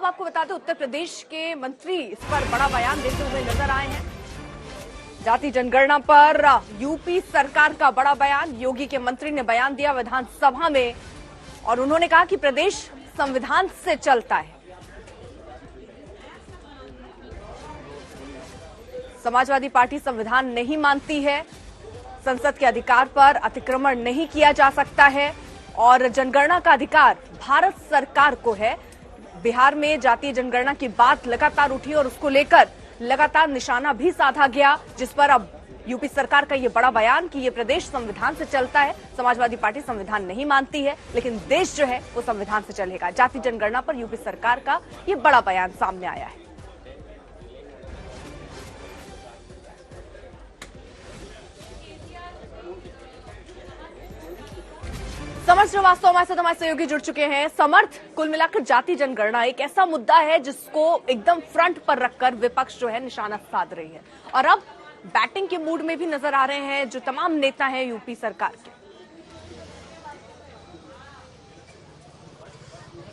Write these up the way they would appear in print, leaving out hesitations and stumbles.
आपको बता दें उत्तर प्रदेश के मंत्री इस पर बड़ा बयान देते हुए नजर आए हैं। जाति जनगणना पर यूपी सरकार का बड़ा बयान। योगी के मंत्री ने बयान दिया विधानसभा में और उन्होंने कहा कि प्रदेश संविधान से चलता है। समाजवादी पार्टी संविधान नहीं मानती है, संसद के अधिकार पर अतिक्रमण नहीं किया जा सकता है और जनगणना का अधिकार भारत सरकार को है। बिहार में जातीय जनगणना की बात लगातार उठी और उसको लेकर लगातार निशाना भी साधा गया, जिस पर अब यूपी सरकार का ये बड़ा बयान कि ये प्रदेश संविधान से चलता है। समाजवादी पार्टी संविधान नहीं मानती है, लेकिन देश जो है वो संविधान से चलेगा। जाति जनगणना पर यूपी सरकार का ये बड़ा बयान सामने आया है। समर्थ श्रीवास्तव हमारे साथ हमारे सहयोगी जुड़ चुके हैं। समर्थ, कुल मिलाकर जाति जनगणना एक ऐसा मुद्दा है जिसको एकदम फ्रंट पर रखकर विपक्ष जो है निशाना साध रही है और अब बैटिंग के मूड में भी नजर आ रहे हैं जो तमाम नेता हैं यूपी सरकार के।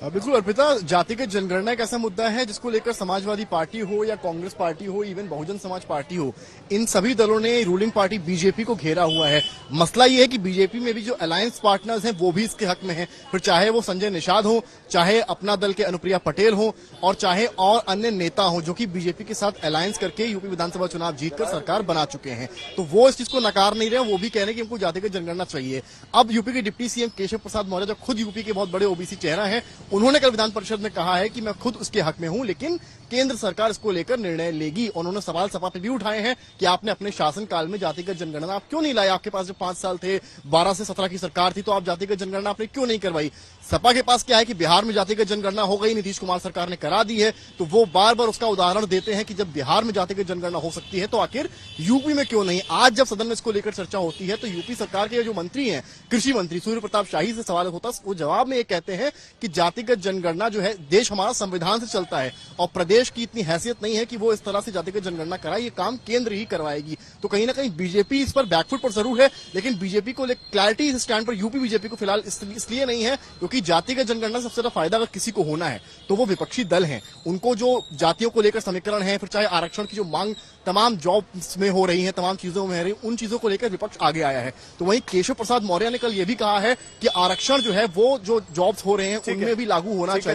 बिल्कुल अर्पिता, जातिगत जनगणना एक ऐसा मुद्दा है जिसको लेकर समाजवादी पार्टी हो या कांग्रेस पार्टी हो, इवन बहुजन समाज पार्टी हो, इन सभी दलों ने रूलिंग पार्टी बीजेपी को घेरा हुआ है। मसला ये है कि बीजेपी में भी जो अलायंस पार्टनर्स हैं वो भी इसके हक में हैं, फिर चाहे वो संजय निषाद हो, चाहे अपना दल के अनुप्रिया पटेल हो और चाहे और अन्य नेता हो जो कि बीजेपी के साथ अलायंस करके यूपी विधानसभा चुनाव जीतकर सरकार बना चुके हैं। तो वो इस चीज को नकार नहीं रहे, वो भी कह रहे हैं कि हमको जातिगत जनगणना चाहिए। अब यूपी के डिप्टी सीएम केशव प्रसाद मौर्य जो खुद यूपी के बहुत बड़े ओबीसी चेहरा है, उन्होंने कल विधान परिषद में कहा है कि मैं खुद उसके हक में हूं, लेकिन केंद्र सरकार इसको लेकर निर्णय लेगी। उन्होंने सवाल सपा पे भी उठाए हैं कि आपने अपने शासनकाल में जातिगत जनगणना आप क्यों नहीं लाए? आपके पास जो 5 साल थे, 12 से 17 की सरकार थी, तो आप जातिगत जनगणना आपने क्यों नहीं करवाई? सपा के पास क्या है कि बिहार में जातिगत जनगणना हो गई, नीतीश कुमार सरकार ने करा दी है, तो वो बार बार उसका उदाहरण देते हैं कि जब बिहार में जातिगत जनगणना हो सकती है तो आखिर यूपी में क्यों नहीं? आज जब सदन में इसको लेकर चर्चा होती है तो यूपी सरकार के जो मंत्री हैं, कृषि मंत्री सूर्य प्रताप शाही से सवाल होता है, वो जवाब में ये कहते हैं कि जातिगत जनगणना जो है, देश हमारा संविधान से चलता है और प्रदेश की इतनी हैसियत नहीं है कि वो इस तरह से जातिगत जनगणना कराए, ये काम केंद्र ही करवाएगी। तो कहीं ना कहीं बीजेपी इस पर बैकफुट पर जरूर है, लेकिन बीजेपी को क्लैरिटी इस स्टैंड पर यूपी बीजेपी को फिलहाल इसलिए नहीं है क्योंकि जातिगत जनगणना सबसे ज्यादा फायदा अगर किसी को होना है तो वो विपक्षी दल हैं। उनको जो जातियों को लेकर समीकरण है, फिर चाहे आरक्षण की जो मांग तमाम जॉब्स में हो रही है, तमाम चीजों में हो रही है, उन चीजों को लेकर विपक्ष आगे आया है। तो वहीं केशव प्रसाद मौर्य ने कल ये भी कहा है कि आरक्षण जो है वो जो जॉब्स हो रहे हैं उनमें भी लागू होना चाहिए।